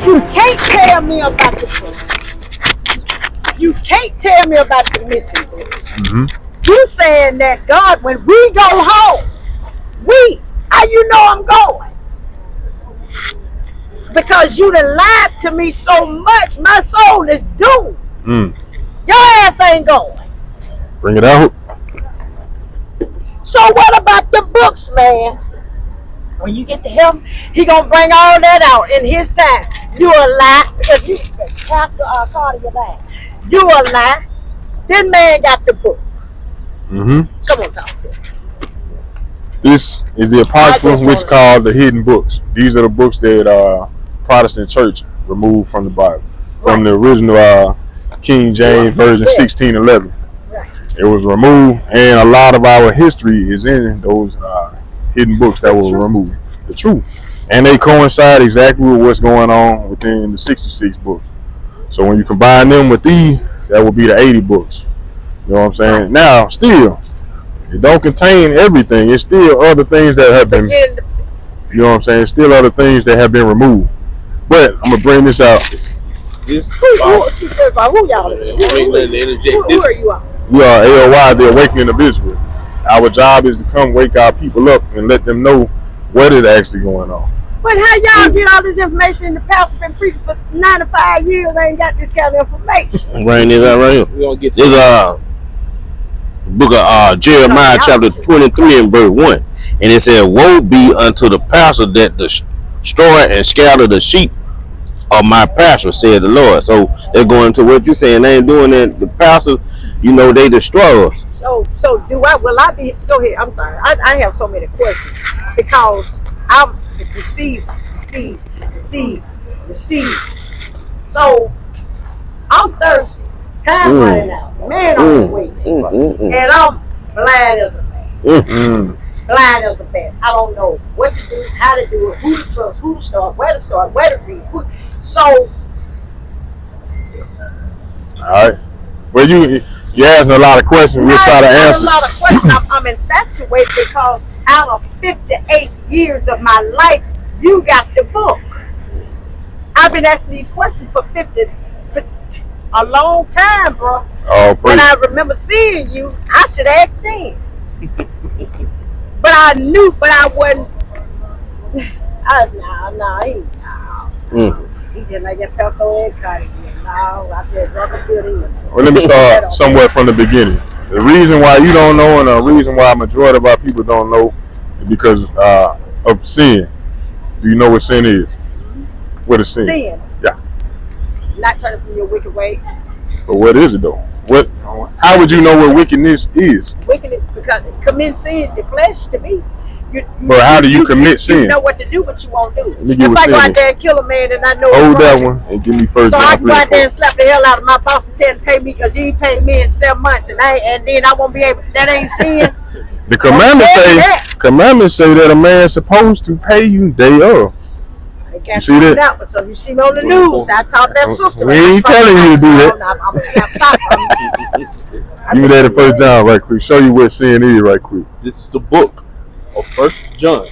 You can't tell me about the books. You can't tell me about the missing books. Mm-hmm. You saying that God, when we go home, how you know I'm going? Because you done lied to me so much, my soul is doomed. Your ass ain't going. Bring it out. So what about the books, man? When you get to heaven, he gonna bring all that out in his time. You a lie because you, Pastor Carter, you lie. You a lie. This man got the book. Mm-hmm. Come on, talk to him. This is the Apocrypha, which called the hidden books. These are the books that Protestant church removed from the Bible, from the original King James Version 1611. Right. It was removed, and a lot of our history is in those hidden books that were removed. The truth, and they coincide exactly with what's going on within the 66 books. So when you combine them with these, that would be the 80 books. You know what I'm saying? Right. Now, still, it don't contain everything. It's still other things that have been, you know what I'm saying? Still other things that have been removed. But I'm gonna bring this out. Who y'all? Who are you all? We are A.O.I, the Awakening of Israel. Our job is to come wake our people up and let them know what is actually going on. But how y'all get all this information? The pastor's been preaching for 95 years. Ain't got this kind of information. Right, is that right? We gonna get this book of Jeremiah chapter 23 and verse 1, and it said, "Woe be unto the pastor that destroy and scatter the sheep of my pasture," said the Lord. So they're going to what you're saying. They ain't doing that. The pastors, they destroy us. So will I be? Go ahead. I'm sorry. I have so many questions because I'm deceived. So I'm thirsty. Time running out. Man, I'm waiting. And I'm blind as a bat. Blind as a bat. I don't know what to do, how to do it, who to trust, who to start, where to read. So, all right. Well, you asking a lot of questions. We'll try to answer. A lot of questions. I'm infatuated because out of 58 years of my life, you got the book. I've been asking these questions for a long time, bro. Oh, when I remember seeing you, I should act then. But I knew, but I wasn't. He just like that Pastor Ed Carter again. No, I just drunk a bit in. Well, let me start somewhere from the beginning. The reason why you don't know, and the reason why a majority of our people don't know, is because of sin. Do you know what sin is? What is sin? Sin. Yeah. Not turning from your wicked ways. But what is it though? How would you know what wickedness is? Wickedness, because commit sin is the flesh to me. But how do you commit sin? You know what to do, but you won't do it. If I go out there and kill a man, then I know. Hold that one and give me first. So I can go out there and slap the hell out of my boss and tell him to pay me because he paid me in 7 months, and then I won't be able. That ain't sin. The commandments say that a man's supposed to pay you day of. You see that? Out, so you see me on the news. I taught that sister. We ain't telling you to do that. I'm a slap top. Give me that the first John right quick. Show you what sin is right quick. This is the book of 1 John,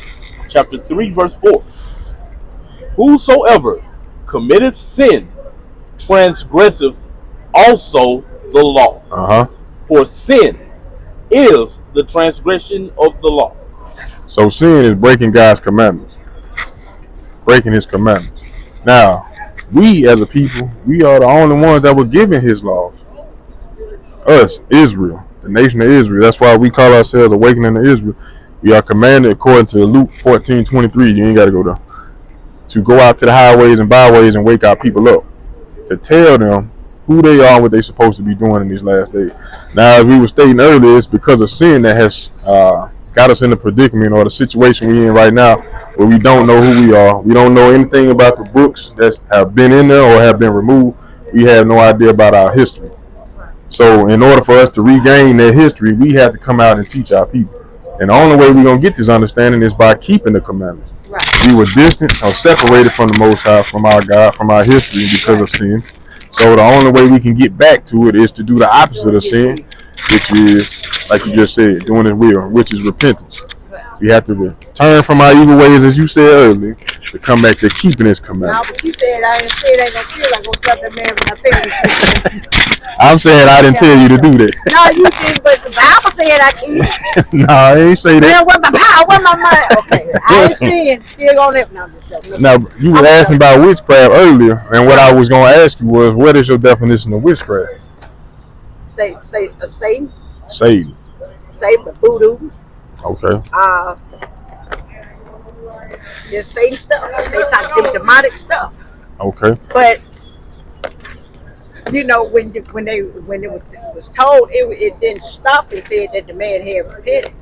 chapter 3, verse 4. Whosoever committeth sin transgresseth also the law. For sin is the transgression of the law. So sin is breaking God's commandments. Breaking his commandments. Now, we as a people, we are the only ones that were given his laws. Us, Israel, the nation of Israel. That's why we call ourselves Awakening of Israel. We are commanded according to Luke 14:23. You ain't got to go there. To go out to the highways and byways and wake our people up. To tell them who they are, what they're supposed to be doing in these last days. Now, as we were stating earlier, it's because of sin that has got us in the predicament or the situation we're in right now where we don't know who we are. We don't know anything about the books that have been in there or have been removed. We have no idea about our history. So in order for us to regain that history, we have to come out and teach our people. And the only way we're going to get this understanding is by keeping the commandments. Right. We were distant or separated from the Most High, from our God, from our history because of sin. So the only way we can get back to it is to do the opposite of sin, which is, like you just said, doing his will, which is repentance. We have to turn from our evil ways, as you said earlier, to come back to keeping His No, commandments. but you said I ain't said ain't gonna kill. I'm gonna slap that man when I finish. I'm saying I didn't tell you to do that. No, you didn't, but the Bible said I can. No, I ain't say Man, that. what my power? What my mind? Okay, I ain't seeing. Still gonna live. No, I'm just joking. Now, you were asking about witchcraft earlier, and what I was going to ask you was, what is your definition of witchcraft? Say, Satan, Satan. Satan, the voodoo. Okay. Just Satan stuff. Satan type of demonic stuff. Okay. But you know, when it was told, it didn't stop and said that the man had repented.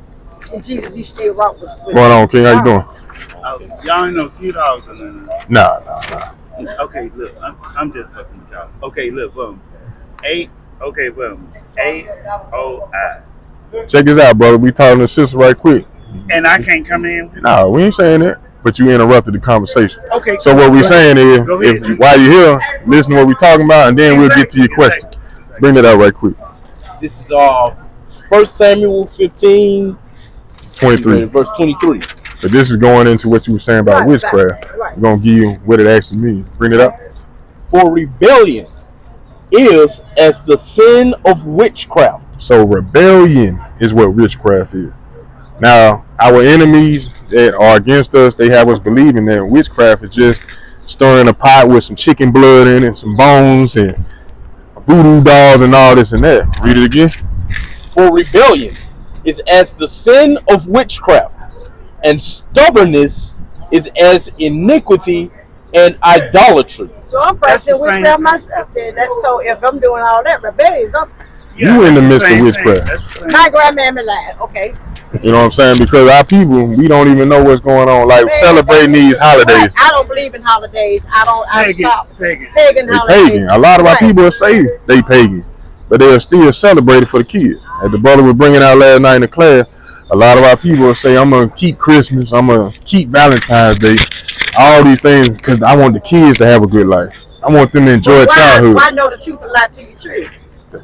And Jesus, he still wrong with What's going on, King? How you doing? Y'all ain't no few dogs or nothing. Nah. Okay, look, I'm just fucking with y'all. Okay, look, A.O.I. Check this out, brother. We talking to sister right quick. And I can't come in? Nah, we ain't saying that. But you interrupted the conversation. Okay. So what we're saying is, while you're here, listen to what we're talking about, and then we'll get to your question. Bring it up right quick. This is 1 Samuel 15, 23. verse 23. But this is going into what you were saying about witchcraft. Right. We're going to give you what it actually means. Bring it up. For rebellion is as the sin of witchcraft. So rebellion is what witchcraft is. Now, our enemies that are against us, they have us believing that witchcraft is just stirring a pot with some chicken blood in it, some bones, and voodoo dolls and all this and that. Read it again. For rebellion is as the sin of witchcraft, and stubbornness is as iniquity and idolatry. So I'm practicing witchcraft myself. Then that's so. If I'm doing all that rebellion, you in the midst of witchcraft. My grandmammy lied. Okay. You know what I'm saying? Because our people, we don't even know what's going on. Like celebrating these holidays. I don't believe in holidays. I stop. Pagan holidays. Pagan. A lot of our people will say they pagan, but they are still celebrated for the kids. As the brother was bringing out last night in the class, a lot of our people will say, I'm going to keep Christmas, I'm going to keep Valentine's Day, all these things, because I want the kids to have a good life. I want them to enjoy childhood. Why know the truth and lie to your truth?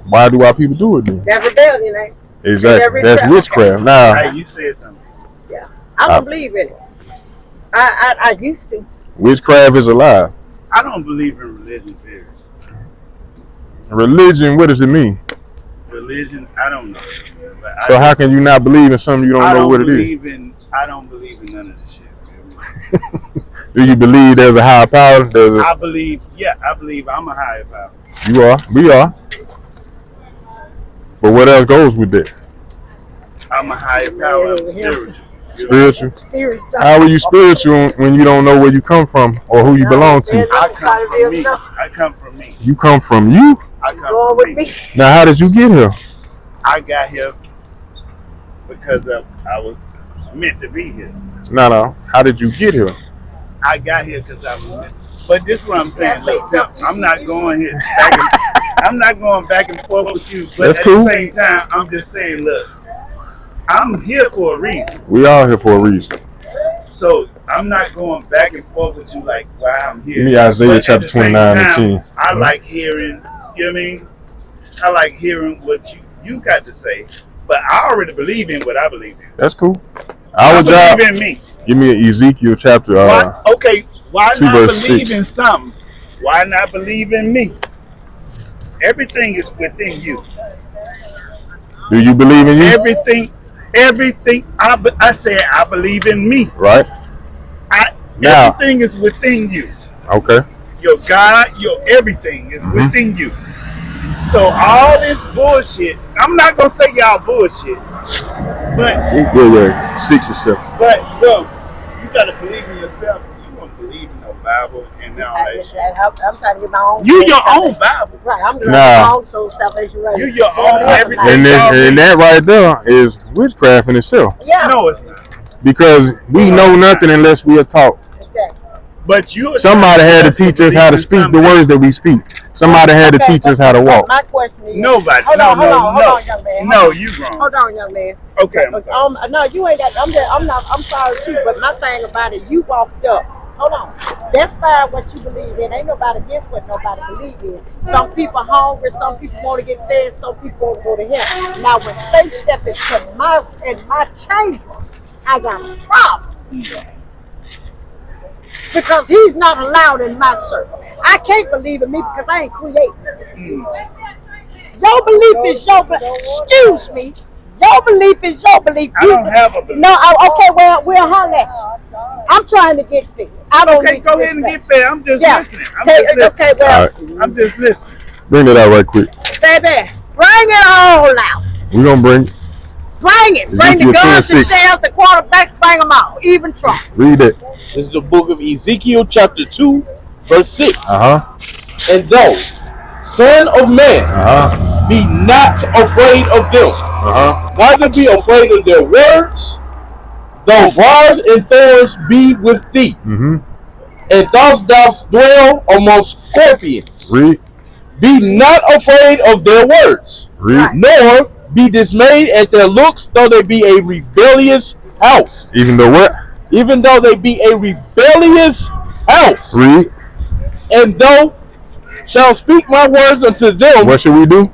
Why do our people do it then? That's rebellion, ain't it? Exactly. That's witchcraft. Okay. Now, hey, you said something. Yeah. I don't believe in it. I used to. Witchcraft is a lie. I don't believe in religion, period. Religion, what does it mean? Religion, I don't know. So how can you not believe in something you don't know what it is? I don't believe in none of this shit. Do you believe there's a higher power? I believe I'm a higher power. You are. We are. But what else goes with that? I'm a higher power. I'm spiritual. Spiritual? How are you spiritual when you don't know where you come from or who you belong to? I come from me. You come from you? I come from me. Now, how did you get here? I got here because I was meant to be here. No. How did you get here? I got here because I was meant. But this is what I'm saying. Look, I'm not going here. I'm not going back and forth with you. But that's at cool. the same time, I'm just saying, look, I'm here for a reason. We are here for a reason. So I'm not going back and forth with you like why I'm here. Give me Isaiah chapter 29 and 10. I like hearing, you know what I mean? I like hearing what you got to say. But I already believe in what I believe in. That's cool. I believe in me. Give me Ezekiel chapter why not believe 6. in something? Why not believe in me? Everything is within you. Do you believe in you? Everything. I said I believe in me. Right. Everything is within you. Okay. Your God, your everything is within you. So all this bullshit, I'm not gonna say y'all bullshit, but 6 or 7. But yo, you gotta believe in yourself. You don't believe in no Bible and all that shit. I'm trying to get my own. You your own Bible, right? I'm doing my own soul salvation. Right. You your own everything. And that right there is witchcraft in itself. Yeah. No, it's not. Because we know nothing unless we are taught. But somebody had to teach us how to speak the words that we speak. Somebody had to teach us how to walk. My question is, nobody. Hold on, young man. No, you wrong. Hold on, young man. Okay. No, you ain't got. I'm sorry too. But my thing about it, you walked up. Hold on. That's fine what you believe in. Ain't nobody against what nobody believe in. Some people hungry. Some people want to get fed. Some people want to go to hell. Now when they step into my chambers, I got a problem. Because he's not allowed in my circle. I can't believe in me because I ain't created. Your belief is your belief. Excuse me. Your belief is your belief. I don't have a belief. No, okay, well, we'll holler at you. I'm trying to get fed. I don't Okay, need go to ahead and get get fed. I'm just listening. Okay, well, I'm just listening. Bring it out right quick. Baby, bring it all out. We're going to bring it. Bring it. Bring the guns, the shells, the quarterbacks, bring them all. Even Trump. Read it. This is the book of Ezekiel chapter 2, verse 6. Uh-huh. And thou, son of man, be not afraid of them, neither be afraid of their words, though bars and thorns be with thee, and thus thou dwell amongst scorpions. Read. Be not afraid of their words, nor be dismayed at their looks, though they be a rebellious house. Even though what? Even though they be a rebellious house. Read. And thou shalt speak my words unto them. What should we do?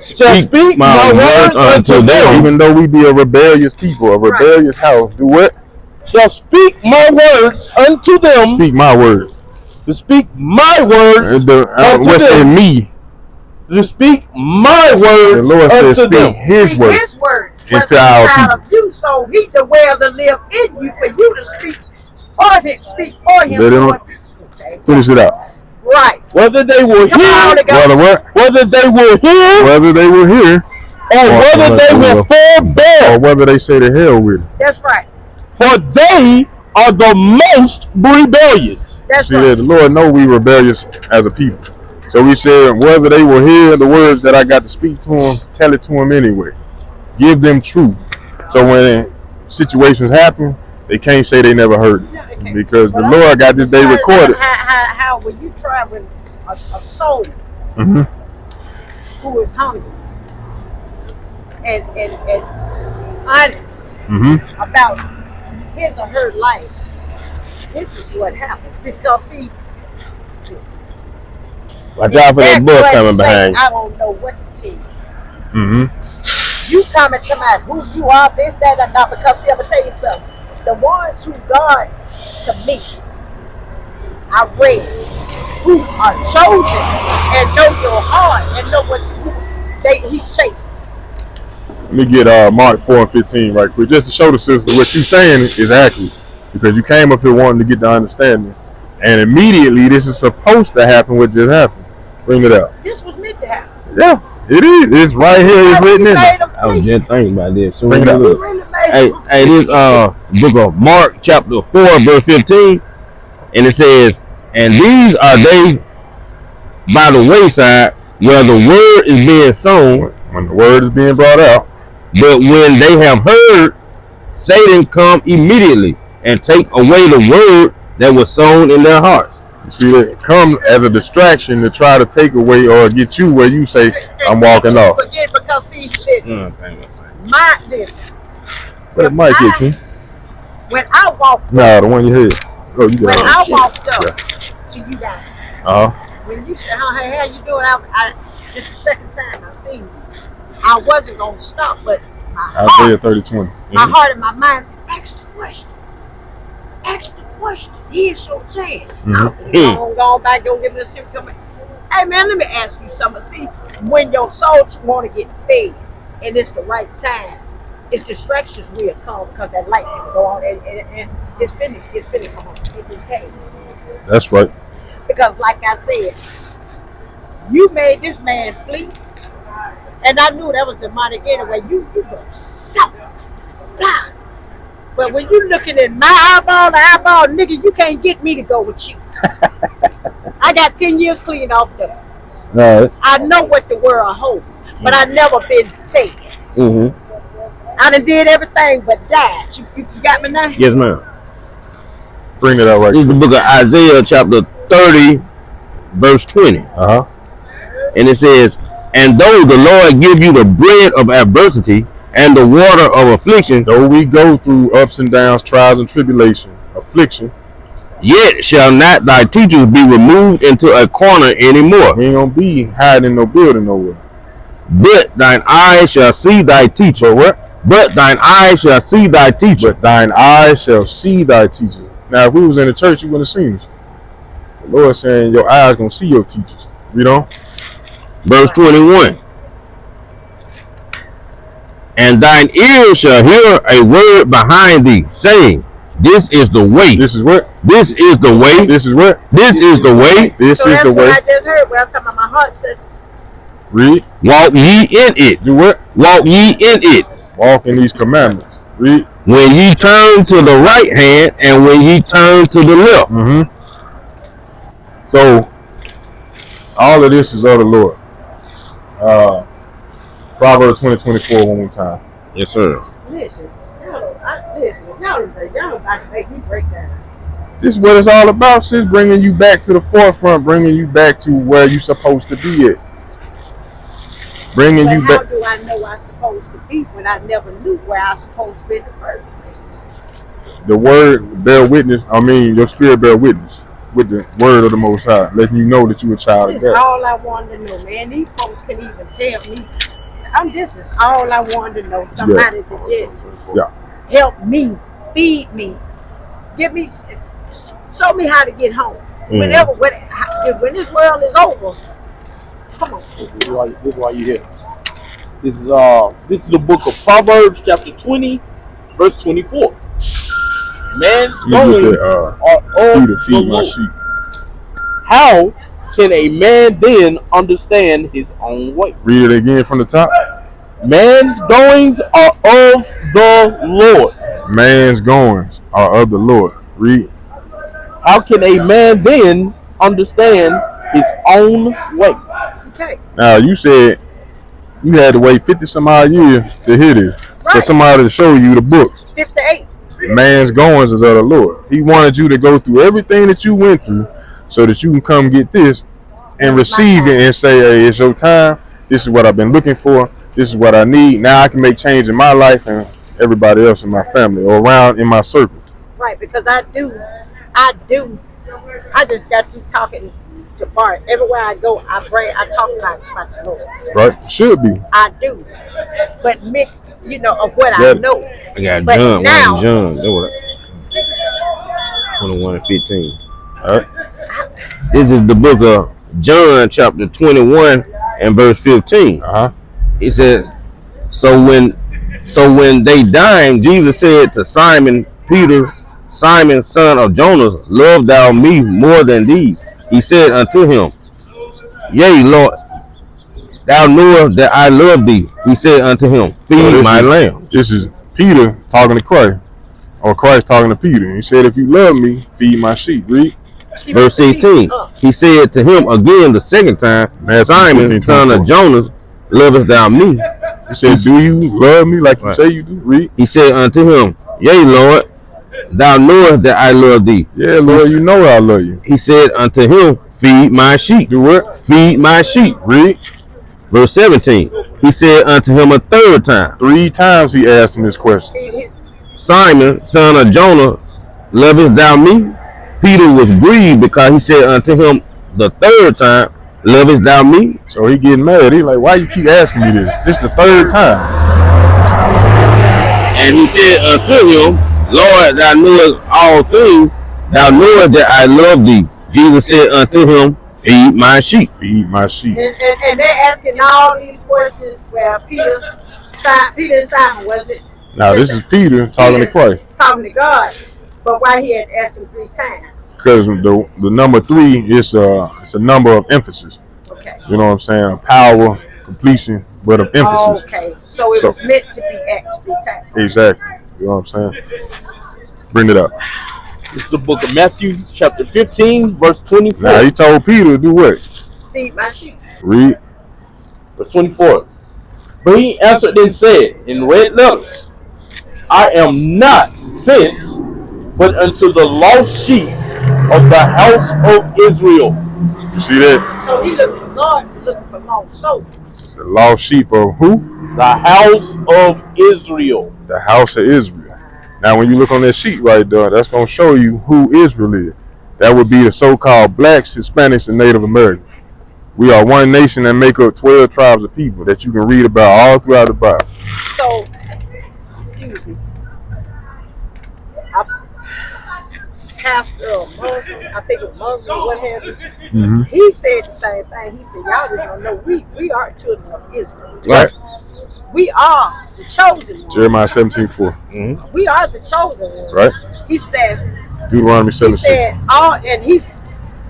Shall speak my words unto them. Even though we be a rebellious people, a rebellious house, do what? Shall speak my words unto them. Speak my words. To speak my words what's them. In me. To speak my words the Lord says unto them. His words. His words. Into our people. Of you, so he dwells and live in you for you to speak for him. Speak for him. Finish it out. Right. Whether they will hear. Whether they will hear. Whether they will hear. Or whether they will forbear. Or whether they say to hell with it. That's right. For they are the most rebellious. That's See, right. the Lord knows we rebellious as a people. So we said, whether they will hear the words that I got to speak to them, tell it to them anyway. Give them truth. So when situations happen, they can't say they never heard it. Because the Lord got this day recorded. How when you traveling a soul who is hungry and honest about his or her life, this is what happens. Because see, watch out for that bus coming behind you. I don't know what to tell you. You coming to my who you are, this, that, and that. Because see, I'm gonna tell you something. The ones who God to me, I read, who are chosen and know your heart and know what he's chasing. Let me get Mark 4:15 right quick, just to show the sister what you're saying is accurate. Because you came up here wanting to get the understanding. And immediately this is supposed to happen what just happened. Bring it out. This was meant to happen. Yeah, it is. It's right here. It's written in there. I was just thinking about this. So bring it out. Hey, this book of Mark chapter 4 verse 15. And it says, and these are they by the wayside where the word is being sown. When the word is being brought out. But when they have heard, Satan come immediately and take away the word that was sown in their hearts. You see, that come as a distraction to try to take away or get you where you say, I'm walking off. Because see, listen, listen. Where the mic here, King? When I walked up. No, the one you had. Oh, you got when I walked up to you guys. When you said, hey, how you doing? This is the second time I've seen you. I wasn't going to stop, but my Isaiah heart, 30:20. My heart and my mind said, ask the question. Ask the question. Here's your chance. Don't go back, don't give me a serious comment. Hey, man, let me ask you something. See, when your soul want to get fed and it's the right time, it's distractions will come because that light will go on and it's finna come on. It came. That's right. Because like I said, you made this man flee. And I knew that was demonic anyway. You go south. Blah. But when you looking at my eyeball to eyeball, nigga, you can't get me to go with you. I got 10 years clean off there. I know what the world holds, but I never been fed. I done did everything but died. You got me now? Yes, ma'am. Bring it out right. This is the book of Isaiah chapter 30, verse 20. And it says, and though the Lord give you the bread of adversity and the water of affliction, though we go through ups and downs, trials and tribulation, affliction, yet shall not thy teachers be removed into a corner anymore. We ain't gonna be hiding in no building nowhere. But thine eyes shall see thy teacher. But what? But thine eyes shall see thy teacher. But thine eyes shall see thy teacher. Now, if we was in the church, you wouldn't have seen us. The Lord saying your eyes gonna see your teachers. You know? Verse 21. And thine ears shall hear a word behind thee, saying, This is the way. This is what? This is the way. This is what? This is the way. This so is the way. That's what I just heard. When I'm talking about my heart says. Read. Walk ye in it. Do what? Walk ye in it. Walk in these commandments. Read. When ye turn to the right hand and when ye turn to the left. Mm-hmm. So, all of this is of the Lord. Proverbs 20:24 one more time. Yes, sir. Listen, y'all about to make me break down. This is what it's all about, sis. Bringing you back to the forefront, bringing you back to where you're supposed to be at. Bringing But you how back. do I know I'm supposed to be when I never knew where I was supposed to be in the first place? The word bear witness. I mean, your spirit bear witness with the word of the Most High, letting you know that you're a child of This is God. all I wanted to know, man. These folks can even tell me. This is all I wanted to know. Somebody to just help me, feed me, give me, show me how to get home. When this world is over, come on. This is why you're here. This is the book of Proverbs, chapter 20, verse 24. Man's goings are of the Lord. How can a man then understand his own way? Read it again from the top. Man's goings are of the Lord. Man's goings are of the Lord. Read. How can a man then understand his own way? Okay. Now, you said you had to wait 50 some odd years to hear this. Right. For somebody to show you the books. 58. Man's goings is of the Lord. He wanted you to go through everything that you went through so that you can come get this and receive it and say, hey, it's your time. This is what I've been looking for. This is what I need. Now I can make change in my life and everybody else in my family or around in my circle. Right, because I just got through talking to Bart. Everywhere I go, I talk about the Lord. Right? Should be. I do. But mix, of what I know. I got but John. now, John. 21 and 15. All right. This is the book of John, chapter 21 and verse 15. It says, So when they dined, Jesus said to Simon Peter, Simon, son of Jonas, love thou me more than these? He said unto him, Yea, Lord, thou knowest that I love thee. He said unto him, Feed my lamb. This is Peter talking to Christ, or Christ talking to Peter. He said, if you love me, feed my sheep. Read. Verse 16. He said to him again the second time, Simon, 15, son of Jonas, lovest thou me? He said, do you love me like you say you do? Read. He said unto him, Yea, Lord, thou knowest that I love thee. Yeah, Lord, you know I love you. He said unto him, Feed my sheep. Do what? Feed my sheep. Read. Verse 17. He said unto him a third time. 3 times he asked him this question. Simon, son of Jonah, lovest thou me? Peter was grieved because he said unto him the third time, Lovest thou me? So he getting mad. He like, why you keep asking me this? This is the 3rd time. And he said unto him, Lord, thou knowest all things. Thou knowest that I love thee. Jesus said unto him, Feed my sheep. Feed my sheep. And they're asking all these questions where Peter and Simon, was it? Now, this is Peter talking to Christ. Talking to God. But why he had asked him 3 times? Because the number 3 is it's a number of emphasis. Okay. You know what I'm saying? Power, completion, but of emphasis. Okay. So it was meant to be asked 3 times. Exactly. You know what I'm saying? Bring it up. This is the book of Matthew, chapter 15, verse 24. Now, he told Peter to do what? Feed my sheep. Read. Verse 24. But he answered and said in red letters, I am not sent but unto the lost sheep of the house of Israel. You see that? So he looking for God, looking for lost souls. The lost sheep of who? The house of Israel. The house of Israel. Now, when you look on that sheet right there, that's going to show you who Israel is. That would be the so-called blacks, Hispanics, and Native Americans. We are one nation that make up 12 tribes of people that you can read about all throughout the Bible. So pastor or Muslim, I think it was Muslim or what have you, Mm-hmm. he said the same thing. He said, y'all just don't know, we are children of Israel. Right. We are the chosen ones. Jeremiah 17:4. Mm-hmm. We are the chosen ones. Right. He said, Deuteronomy he 7:6. said, all, and he's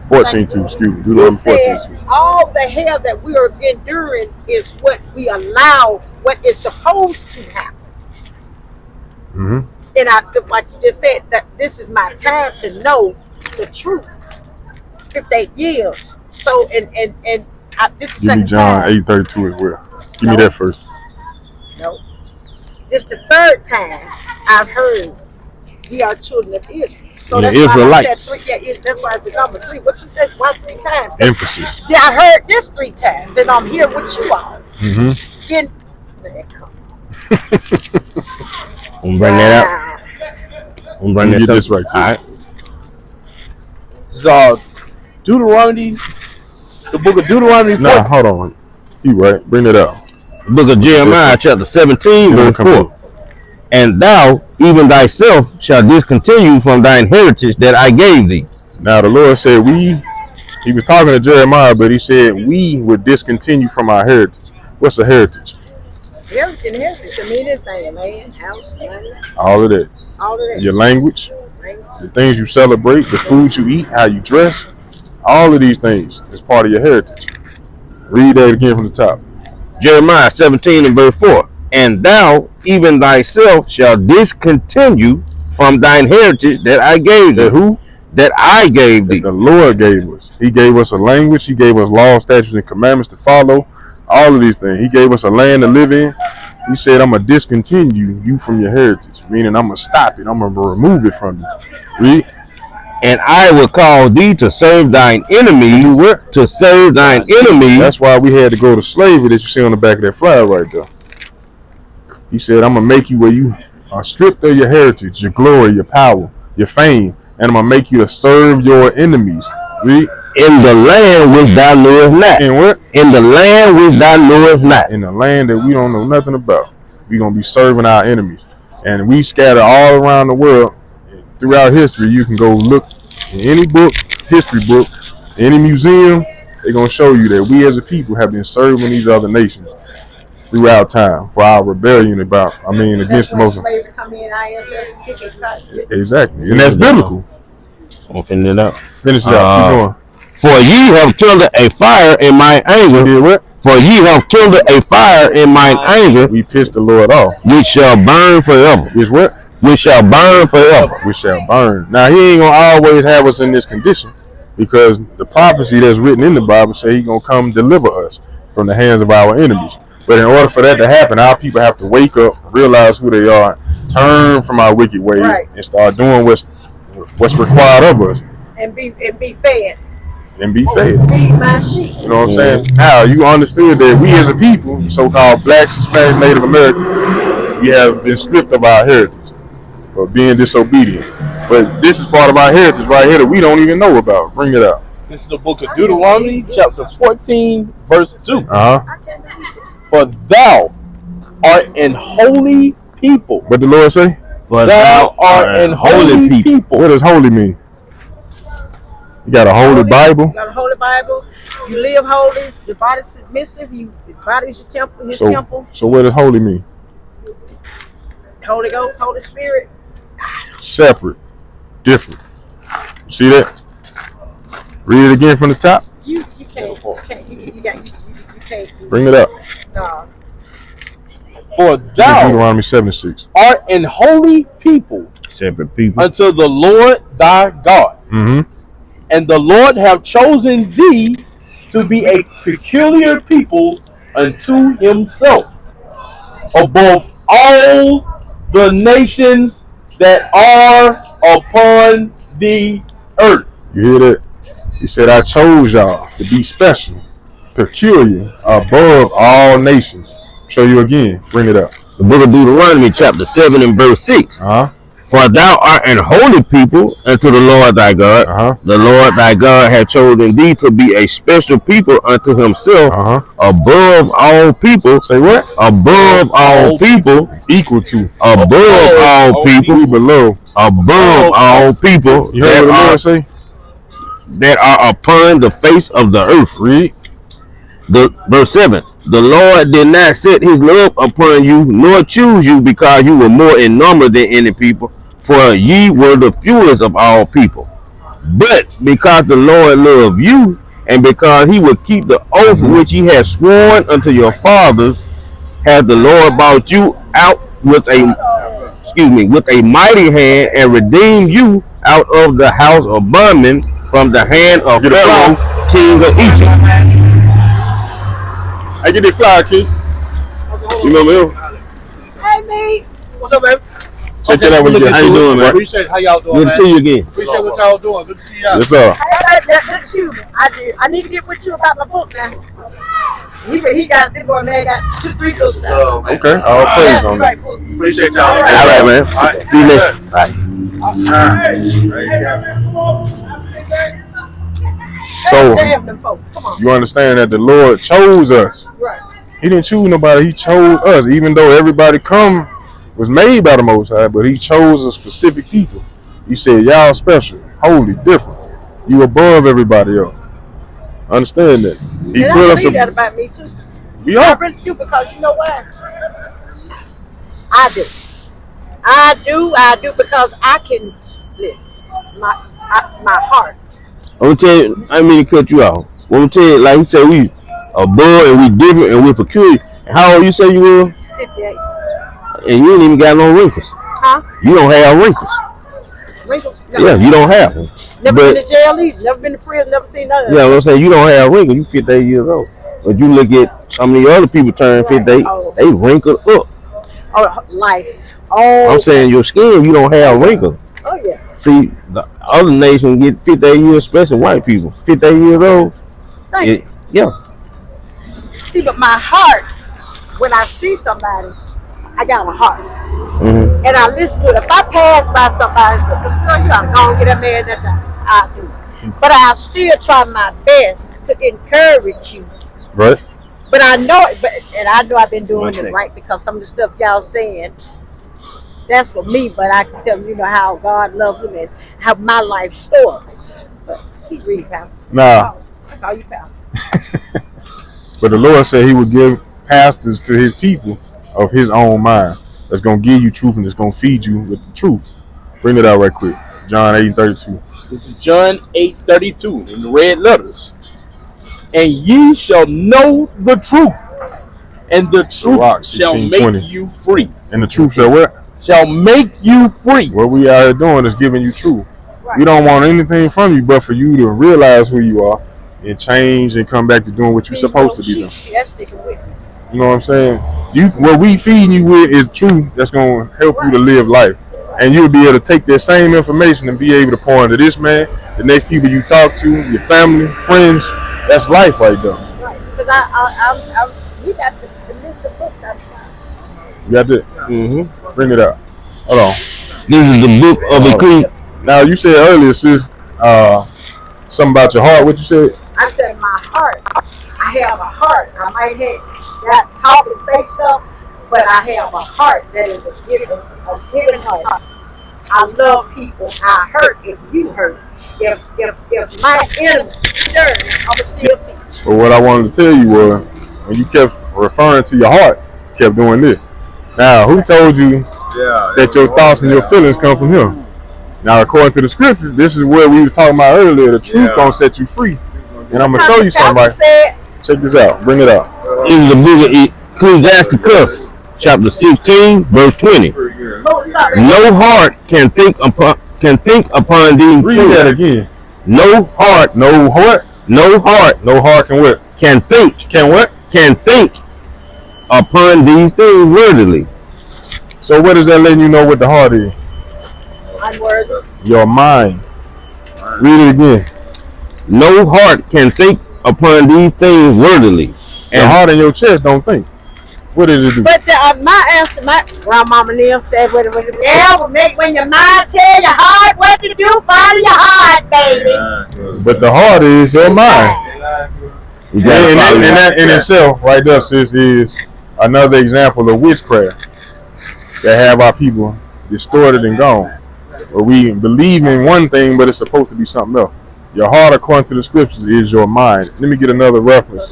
14:2. Excuse me. he Deuteronomy said 14:2. all the hell that we are enduring is what we allow, what is supposed to happen. Mm-hmm. And I, like you just said, that this is my time to know the truth. 58 years. So, and this is the Give me second John time. 8:32 as well. Give me No. that first. No. This the third time I've heard we are children of Israel. So The that's why I Israelites. said three. Yeah, that's why I said number three. What you said? Why 3 times? Emphasis. Yeah, I heard this 3 times, and I'm here with you all. Mm-hmm. Getting, man, come I'm bring that out. wow. I'm Let bring me get this this up. right All quick. right. So Deuteronomy, the book of Deuteronomy. Nah, hold on. You right. Bring it out. The book of Jeremiah, chapter 17, verse 4. And thou, even thyself, shall discontinue from thine heritage that I gave thee. Now the Lord said he was talking to Jeremiah, but he said we would discontinue from our heritage. What's a heritage? Heritage can mean anything, man. House, money, All of that. all of that. Your language, the things you celebrate, the food you eat, how you dress, all of these things is part of your heritage. Read that again from the top. Jeremiah 17 and verse 4. And thou, even thyself, shall discontinue from thine heritage that I gave thee. That who? That I gave thee. That the Lord gave us. He gave us a language. He gave us laws, statutes, and commandments to follow. All of these things. He gave us a land to live in. He said, I'm going to discontinue you from your heritage, meaning I'm going to stop it. I'm going to remove it from you. Read. And I will call thee to serve thine enemies. To serve thine enemies. That's why we had to go to slavery that you see on the back of that flag right there. He said, I'm going to make you where you are stripped of your heritage, your glory, your power, your fame, and I'm going to make you to serve your enemies. Read. In the land which thou knowest not. In what? In the land which thou knowest not. In the land that we don't know nothing about. We're going to be serving our enemies. And we scatter all around the world. Throughout history, you can go look in any book, history book, any museum, they're going to show you that we as a people have been serving these other nations throughout time for our rebellion against the most. Slavery come in, ISS, ticket cut. Exactly. And that's biblical. I'm finna it up. Finish it up. Keep going. For ye have kindled a fire in my anger. Did what? For ye have kindled a fire in mine anger. We pissed the Lord off. Which shall burn forever. Which what? Which shall burn forever. Which shall burn. Now he ain't gonna always have us in this condition, because the prophecy that's written in the Bible say he gonna come deliver us from the hands of our enemies. But in order for that to happen, our people have to wake up, realize who they are, turn from our wicked ways, right, and start doing what's required of us. And be fed. And be fed. Feed my sheep. You know what I'm saying? Now you understood that we as a people, so-called blacks, Hispanic, Native American, we have been stripped of our heritage for being disobedient. But this is part of our heritage right here that we don't even know about. Bring it out. This is the book of Deuteronomy, chapter 14, verse 2. For thou art an holy people. What the Lord say? For thou art an holy people. What does holy mean? You got a holy Bible. You got a holy Bible. You live holy. Your body's submissive. Your body's your temple. His temple. So what does holy mean? Holy Ghost, Holy Spirit. Separate, different. See that? Read it again from the top. You can't. Bring it up. No. For thou Deuteronomy 7:6 art an holy people, separate people, unto the Lord thy God. Mm-hmm. And the Lord have chosen thee to be a peculiar people unto himself, above all the nations that are upon the earth. You hear that? He said, I chose y'all to be special, peculiar, above all nations. Show you again. Bring it up. The book of Deuteronomy, chapter 7 and verse 6. For thou art an holy people unto the Lord thy God. The Lord thy God hath chosen thee to be a special people unto himself, above all people. Say what? Above all people. Equal to. Above all people. Below. Above all people. You heard what the Lord say? That are upon the face of the earth. Read. Verse 7. The Lord did not set his love upon you, nor choose you, because you were more in number than any people, for ye were the fewest of all people. But because the Lord loved you, and because he would keep the oath which he has sworn unto your fathers, hath the Lord brought you out with a mighty hand, and redeemed you out of the house of bondmen, from the hand of Pharaoh, king of Egypt. I get that flyer, kid. You remember him? Hey, me. What's up, man? Check that out when you get. How you doing, man? Appreciate how y'all doing, Good man. to see you again. Appreciate what y'all doing. Good to see y'all. Yes, sir. That's you. I need to get with you about my book now. He got this boy man got 2-3 books out. Okay. All praise on that. Appreciate y'all. All right, man. Right. See you later. So you understand that the Lord chose us. Right. He didn't choose nobody. He chose us. Even though everybody was made by the Most High, but he chose a specific people. He said, y'all special, holy, different. You above everybody else. Understand that. He and put I us believe that about me too. We I are. really do, because you know why? I do because I can listen. My heart. I'm gonna tell you, I didn't mean to cut you off. I'm gonna tell you, like you said, we above and we different and we peculiar. How old you say you were? 58. And you ain't even got no wrinkles. Huh? You don't have wrinkles. Wrinkles? No. Yeah, you don't have them. Never been to jail either. Never been to prison. Never seen none of that. Yeah, I'm saying you don't have wrinkles. You 58 years old. But you look at some of the other people turn 58, they wrinkled up. Oh, life. Oh. I'm saying your skin, you don't have wrinkles. Oh yeah. See, the other nations get 58 years, especially white people. 58 years old. Yeah. See, but my heart, when I see somebody, I got a heart. And I listen to it. If I pass by somebody and say, you gotta go and get that man that I do. But I still try my best to encourage you. Right. But I know it, and I know I've been doing it right, because some of the stuff y'all saying, that's for me, but I can tell you know how God loves him and how my life story. But keep reading, Pastor. Nah. I call you Pastor. But the Lord said he would give pastors to his people of his own mind. That's going to give you truth and that's going to feed you with the truth. Bring it out right quick. John 8:32. This is John 8:32 in the red letters. And ye shall know the truth, and the truth shall make you free. And the truth shall what? Shall make you free. What we are here doing is giving you truth. Right. We don't want anything from you but for you to realize who you are and change and come back to doing what you're supposed to be doing. You know what I'm saying? What we feeding you with is truth that's going to help you to live life. And you'll be able to take that same information and be able to pour into this man, the next people you talk to, your family, friends. That's life right there. Right. Because we got the list of books out there. You got that? Mm-hmm. Bring it up. Hold on. This is the book of Ecclesiastes. Now, you said earlier, sis, something about your heart. What you said? I said my heart. I have a heart. I might not talk and say stuff, but I have a heart that is a giving heart. I love people. I hurt if you hurt. If my enemy turns, I'm still feed you. But what I wanted to tell you was, when you kept referring to your heart, you kept doing this. Now, who told you that your thoughts and your feelings come from him? Now, according to the scriptures, this is what we were talking about earlier. The truth gonna set you free. And I'm gonna show you something right. Check this out. Bring it out. This is the book of Ecclesiastes, chapter 16, verse 20. No heart can think upon these. Read that again. No heart. No heart. No heart. No heart can what? Can think. Can what? Can think upon these things worthily. So what is that letting you know what the heart is? Unworthy. Your mind. Read it again. No heart can think upon these things worthily. And the heart in your chest don't think. What did it do? But my answer, my grandmama Neil said, when your mind tell your heart what to do, follow your heart, baby. But the heart is your mind. And that in itself, right there, sis, is another example of witchcraft that have our people distorted and gone. Where we believe in one thing, but it's supposed to be something else. Your heart, according to the scriptures, is your mind. Let me get another reference.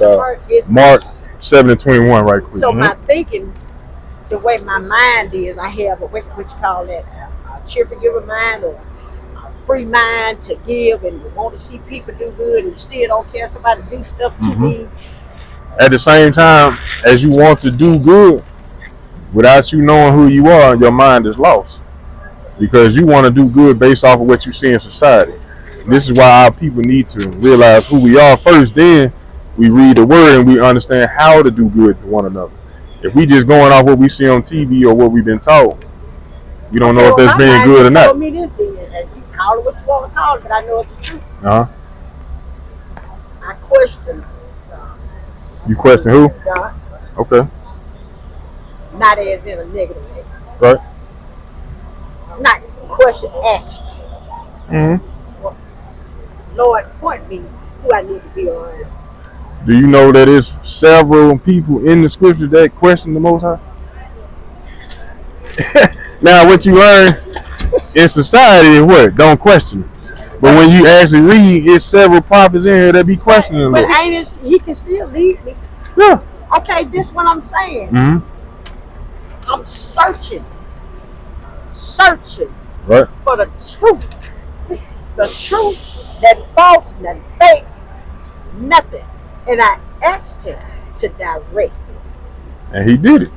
Mark 7:21, right quick. So my thinking, the way my mind is, I have what you call that, a cheerful giver mind or a free mind to give and want to see people do good and still don't care somebody do stuff to me. At the same time, as you want to do good, without you knowing who you are, your mind is lost. Because you want to do good based off of what you see in society. This is why our people need to realize who we are first. Then we read the word and we understand how to do good to one another. If we just going off what we see on TV or what we've been taught, we don't know if that's being good or not. Told me this then, and you call it what you want to call it, but I know it's the truth. I question God. You question who? God. Okay. Not as in a negative way. Right. Not question asked. Lord, point me who I need to be around. Do you know that there's several people in the scripture that question the Most High? Now, what you learn in society is what? Don't question it. But when you actually read, it's several prophets in here that be questioning. But ain't it, he can still lead me. Yeah. Okay, this is what I'm saying. I'm searching right. for the truth. The truth, that false, that fake, nothing. And I asked him to direct me. And he did it.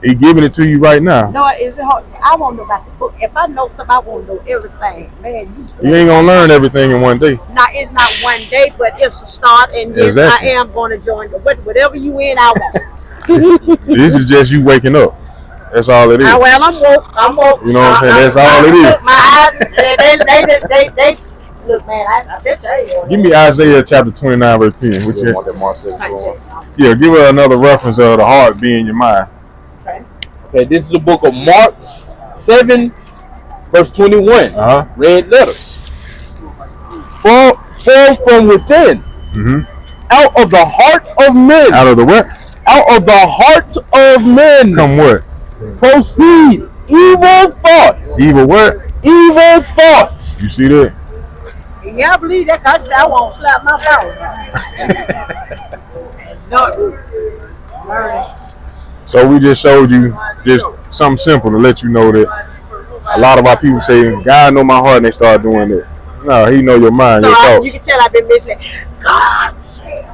He giving it to you right now. No, is it hard? I want to know about the book. If I know something, I want to know everything. Man, you ain't going to learn everything in one day. No, it's not one day, but it's a start. And yes, exactly. I am going to join. Whatever you in, I want. This is just you waking up. That's all it is. Well, I'm woke. You know what I'm saying? That's all it is. My eyes, they look, man, I bet you ain't. Give me Isaiah chapter 29, verse 10. Which yeah, give her another reference of the heart being your mind. Okay, this is the book of Mark 7, verse 21. Red letters. Fall from within. Out of the heart of men. Out of the what? Out of the heart of men. Come what? Proceed evil thoughts. Evil what? Evil thoughts. You see that? Yeah, I believe that. I just say I won't slap my mouth. So we just showed you just something simple to let you know that a lot of our people say, God know my heart, and they start doing it. No, he know your mind, your thoughts. You can tell I've been missing it. God said,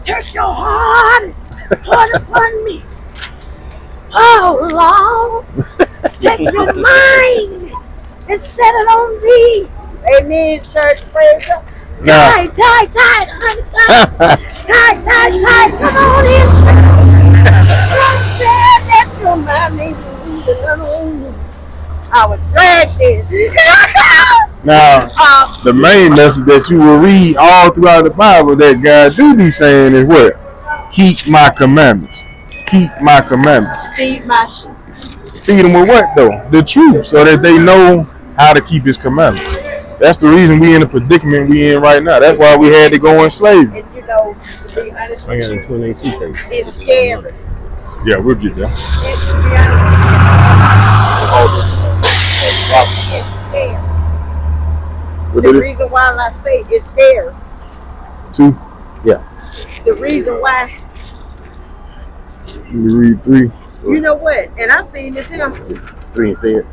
take your heart and put it upon me. Oh, Lord, take your mind and set it on thee. Amen, church, praise God. Tight, honey, tight. Come on in, God said that your mind needs to read another. I was dragged in. Now, the main message that you will read all throughout the Bible that God do be saying is what? Keep my commandments. Keep my commandments. Feed my sheep. Feed them with what though? The truth, so that they know how to keep his commandments. That's the reason we in the predicament we in right now. That's why we had to go in slavery. And you know, to be honest with you, it's scary. Yeah, we'll get there. It's scary. The reason why I say it's scary. 2? Yeah. The reason why. Let me read 3. You know what? And I seen this here. 3 and say it.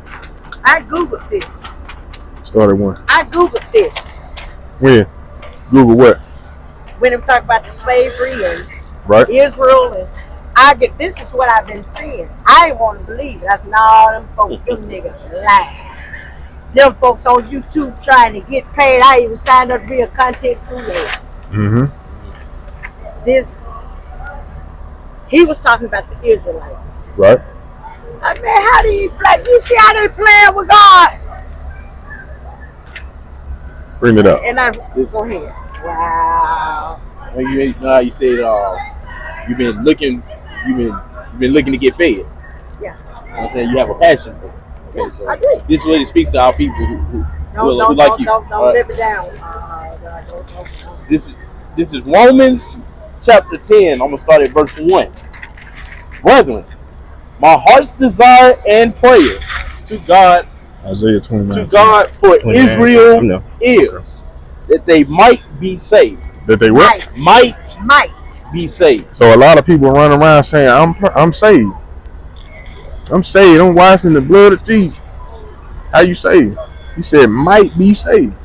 I Googled this. Start at 1. I Googled this. When? Google what? When I'm talking about the slavery and right. Israel, and I get this is what I've been seeing. I ain't want to believe it. That's not them folks, them niggas lie. Them folks on YouTube trying to get paid. I even signed up to be a content creator. He was talking about the Israelites. Right. I mean, how do you play? You see how they playing with God? Bring it up. And I go ahead. Wow. You know how you said You've been looking to get fed. Yeah. You know what I'm saying? You have a passion for it. Okay, so I do. this really speaks to our people who Don't like you. don't live it down. This is Romans chapter 10. I'm gonna start at verse 1. Brethren, my heart's desire and prayer to God Isaiah 29. to God for 29. Israel is that they might be saved. That they what? Might be saved. So a lot of people run around saying, I'm saved. I'm saved. I'm washed in the blood of Jesus. How you saved? He said, might be saved.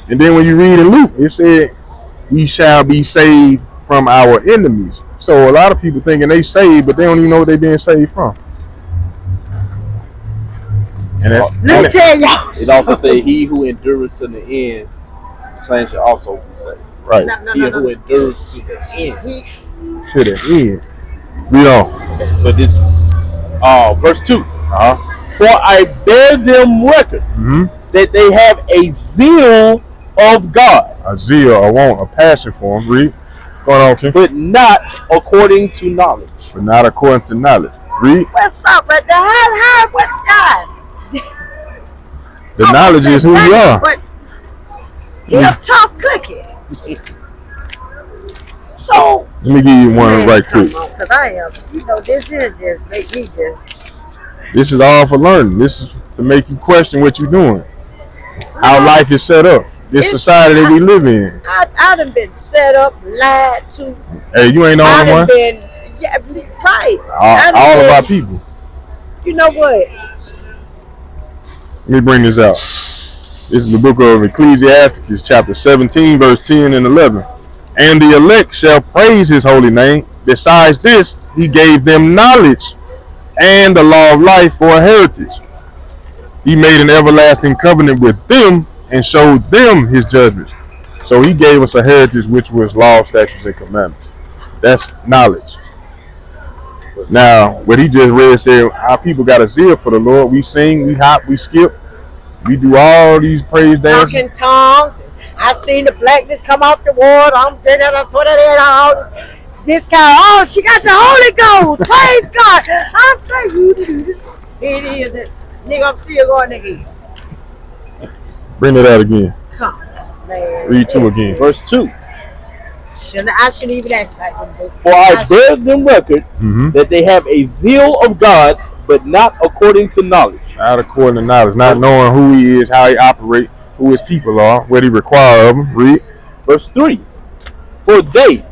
And then when you read in Luke, it said, we shall be saved from our enemies. So a lot of people thinking they saved, but they don't even know what they're being saved from. And let me tell y'all. It also says, he who endures to the end, the same shall also be saved. Right. He who endures to the end. To the end. Read on. Okay, but this verse 2. For I bear them record that they have a zeal of God. A zeal, a want, a passion for him. Read. Going on, Kim. But not according to knowledge. But not according to knowledge. Read. Let's stop right there. What God? The knowledge is who you are. But you're a tough cookie. So let me give you one right quick. Because I am, this here just make me just. This is all for learning. This is to make you question what you're doing. How life is set up. This society that we live in. I done been set up, lied to. Hey, you ain't the only one. Right. All of our people. You know what? Let me bring this out. This is the book of Ecclesiastes, chapter 17, verse 10 and 11. And the elect shall praise his holy name. Besides this, he gave them knowledge and the law of life for a heritage. He made an everlasting covenant with them and showed them his judgments. So he gave us a heritage which was law, statutes, and commandments. That's knowledge. Now, what he just read said, our people got a zeal for the Lord. We sing, we hop, we skip. We do all these praise dances. Talking tongues. I seen the blackness come off the water. I'm doing all this kind. Oh, she got the Holy Ghost. Praise God. I'm saying, it is it. Nigga, I'm still going again. Bring it out again. Come on, man. Read 2 again. Verse 2. I shouldn't even ask that. For I bear them record that they have a zeal of God, but not according to knowledge. Not according to knowledge. Not knowing who he is, how he operates, who his people are, what he requires of them. Read. Verse 3. For they,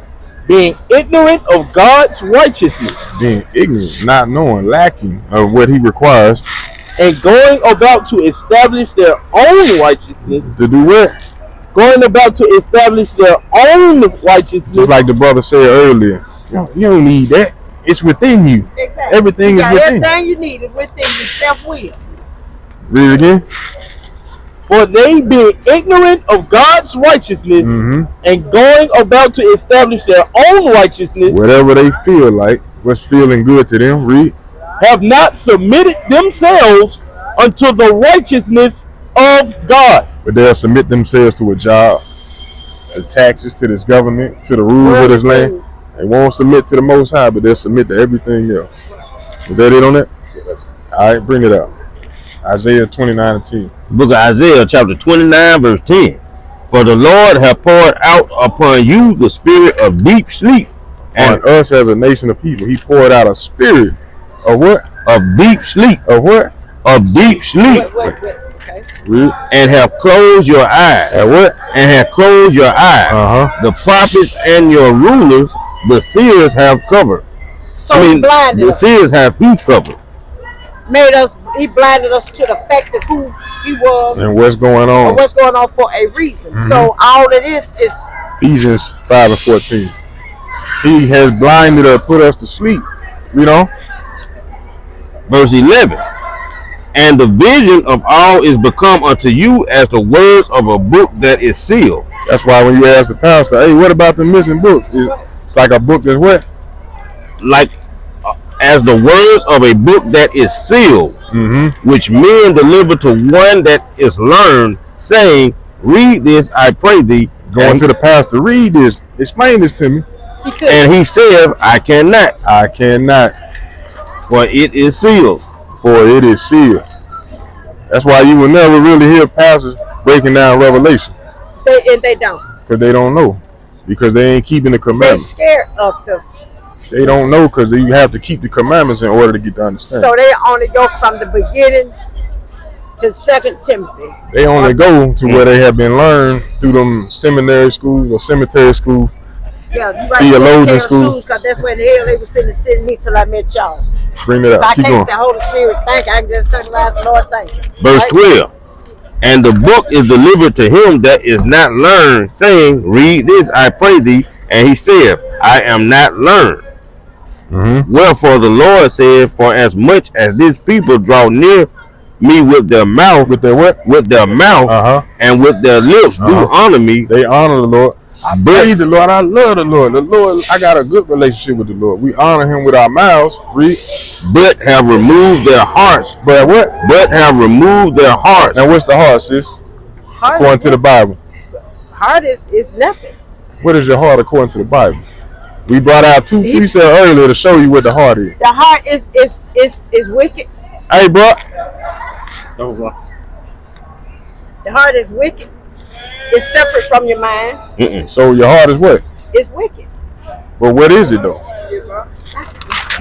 being ignorant of God's righteousness. Being ignorant, not knowing, lacking of what he requires. And going about to establish their own righteousness. To do what? Going about to establish their own righteousness. Just like the brother said earlier. You don't need that. It's within you. Exactly. Everything is within. Everything you need is within you. Self-will. Read it again. For they being ignorant of God's righteousness and going about to establish their own righteousness. Whatever they feel like, what's feeling good to them. Read. Have not submitted themselves unto the righteousness of God. But they'll submit themselves to a job, to taxes, to this government, to the rules of this land. They won't submit to the Most High, but they'll submit to everything else. Is that it on that? All right, bring it up. Isaiah 29 and 10. Book of Isaiah, chapter 29, verse 10. For the Lord hath poured out upon you the spirit of deep sleep. And on us as a nation of people, he poured out a spirit of what? Of deep sleep. Of what? Of deep sleep. Okay. And have closed your eyes. And what? And have closed your eyes. The prophets and your rulers, the seers have covered. So he blinded the us. seers have he covered. He blinded us to the fact of who he was. And what's going on. And what's going on for a reason. So all it is Ephesians 5 and 14. He has blinded us, put us to sleep. You know? Verse 11. And the vision of all is become unto you as the words of a book that is sealed. That's why when you ask the pastor, hey, what about the missing book? It's like a book that's what? Like as the words of a book that is sealed, which men deliver to one that is learned, saying, read this, I pray thee. Going to the pastor, read this. Explain this to me. And he said, I cannot. I cannot, For it is sealed. for it is sealed. That's why you will never really hear pastors breaking down Revelation. They don't. Because they don't know. Because they ain't keeping the They commandments. scared of the. They don't know because you have to keep the commandments in order to get the understanding. So they only go from the beginning to 2 Timothy. They only go to where they have been learned through them seminary schools or cemetery schools. Yeah, you right. Theologian school. Because that's where the hell they was finna send me till I met y'all. Bring it If I up. Keep can't going. say Holy Spirit, thank you. I can just turn around and Lord, thank you. Verse Right? 12. And the book is delivered to him that is not learned, saying, Read this, I pray thee. And he said, I am not learned. Wherefore the Lord said, For as much as this people draw near me with their mouth, With their what? with their mouth, and with their lips do honor me, They honor the Lord. I praise the Lord. I love the Lord. The Lord, I got a good relationship with the Lord. We honor him with our mouths. Read. but have removed their hearts. But what? But have removed their hearts. And what's the heart, sis? According to the Bible. Heart is nothing. What is your heart according to the Bible? We brought out 2 precepts earlier to show you what the heart is. The heart is wicked. Hey, bro. The heart is wicked. It's separate from your mind. So your heart is what? It's wicked. But what is it though?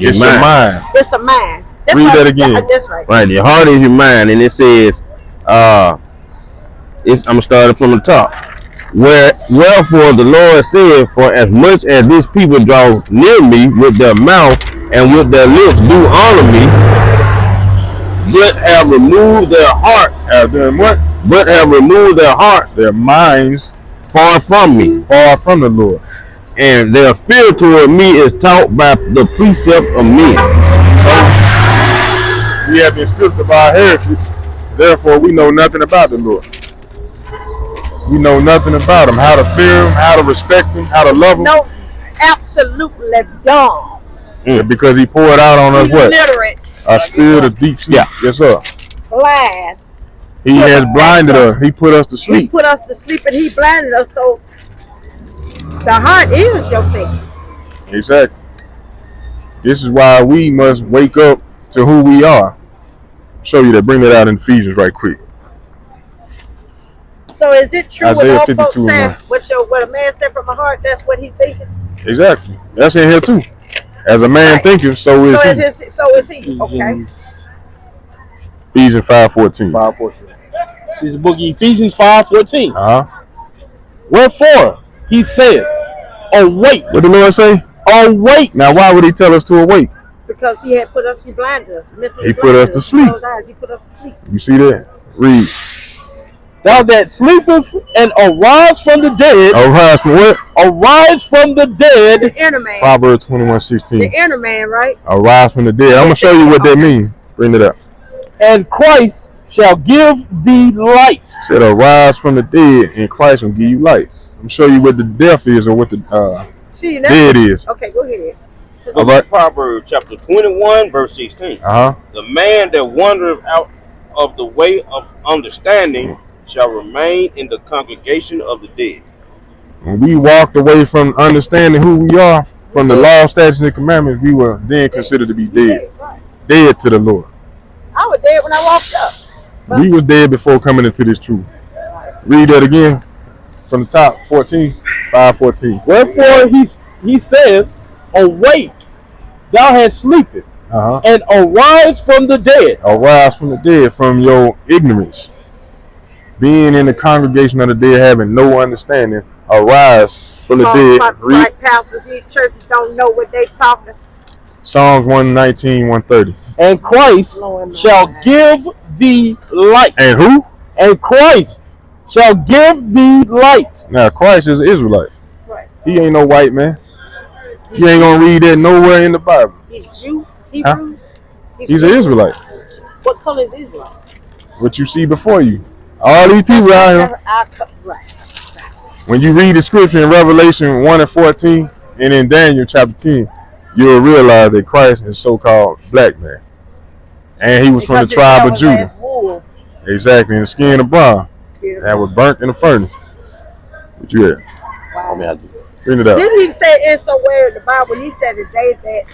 It's your mind. It's a mind. That's Read that again. That's right. Right, your heart is your mind, and it says, I'm starting from the top. Wherefore the Lord said, For as much as this people draw near me with their mouth and with their lips do honor me, but have removed their heart. Have done what? But have removed their heart, their minds, far from me, far from the Lord. And their fear toward me is taught by the precepts of men. So we have been stripped of our heritage, therefore we know nothing about the Lord. We know nothing about him, how to fear him, how to respect him, how to love him. No, absolutely dumb. Because he poured out on us what? Illiterate. A spirit of deep sleep. Yes, sir. Blind. He has blinded us. He put us to sleep. He put us to sleep and he blinded us. So the heart is your thing. Exactly. This is why we must wake up to who we are. Show you that. Bring that out in Ephesians right quick. So is it true Isaiah what all folks 52, say? What a man said from the heart, that's what he thinking? Exactly. That's in here too. As a man thinketh, so is he. So is he. Okay. Ephesians 5:14. 5:14. This is the book of Ephesians 5:14. Wherefore he saith, Awake. What the Lord say? Awake. Now why would he tell us to awake? Because he had he blinded us mentally. He put us to sleep. He put us to sleep. You see that? Read. Thou that sleepeth and arise from the dead. Arise from what? Arise from the dead. The inner man. Proverbs 21:16. The inner man, right? Arise from the dead. I'm gonna show you what that means. Bring it up. And Christ shall give thee light. It said arise from the dead, and Christ will give you light. I'm gonna show you what the death is or what the dead is. Okay, go ahead. All right. Proverbs chapter 21, verse 16. The man that wandereth out of the way of understanding shall remain in the congregation of the dead. When we walked away from understanding who we are, from the law, statutes, and commandments, we were then considered to be dead. Dead to the Lord. I was dead when I walked up. We was dead before coming into this truth. Read that again from the top, 5:14. Wherefore he saith, Awake, thou hast sleepeth, and arise from the dead. Arise from the dead, from your ignorance. Being in the congregation of the dead, having no understanding, arise from the dead. Right, pastors, these churches don't know what they talking. Psalms 119, 130. And Christ shall give thee light. And who? And Christ shall give thee light. Now, Christ is an Israelite. Right. He ain't no white man. You ain't gonna read that nowhere in the Bible. He's Jew, Hebrews. He's an Israelite. What color is Israel? What you see before you. All these people out here. Right. When you read the scripture in Revelation 1 and 14 and in Daniel chapter 10, you'll realize that Christ is so-called black man. And he was from the tribe of Judah. Exactly, in the skin of bronze. That was burnt in the furnace. What you at? Wow. Bring it up. Didn't he say in somewhere in the Bible? He said the day that.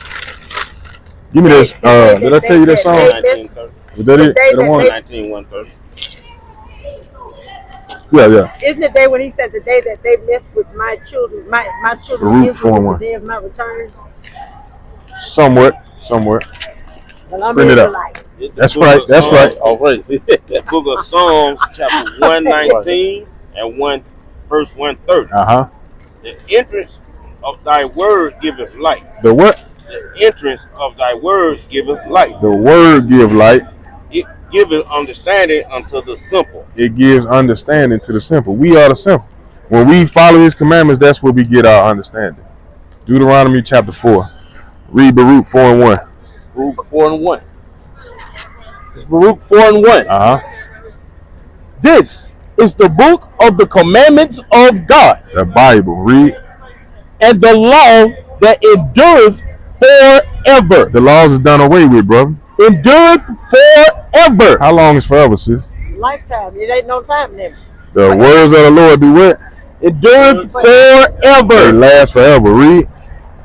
Give me this. Did I tell you that song? 1930. Was that it? That one? 1930. Yeah. Isn't the day when he said the day that they messed with my children, my children Baruch Israel is the day of my return? Somewhat. And I'm Bring it up. Israelite. That's right. That's right. All right. The book of Psalms, chapter 119 and verse 130. The entrance of thy word giveth light. The what? The entrance of thy words giveth light. The word give light. It giveth understanding unto the simple. It gives understanding to the simple. We are the simple. When we follow his commandments, that's where we get our understanding. Deuteronomy chapter 4. Read Baruch 4 and 1. Baruch 4 and 1. It's Baruch 4 and 1. This is the book of the commandments of God. The Bible. Read. And the law that endureth forever. The laws is done away with, brother. Endureth forever. How long is forever, sis? Lifetime. It ain't no time limit. The words of the Lord do what? Endureth forever. They last forever. Read.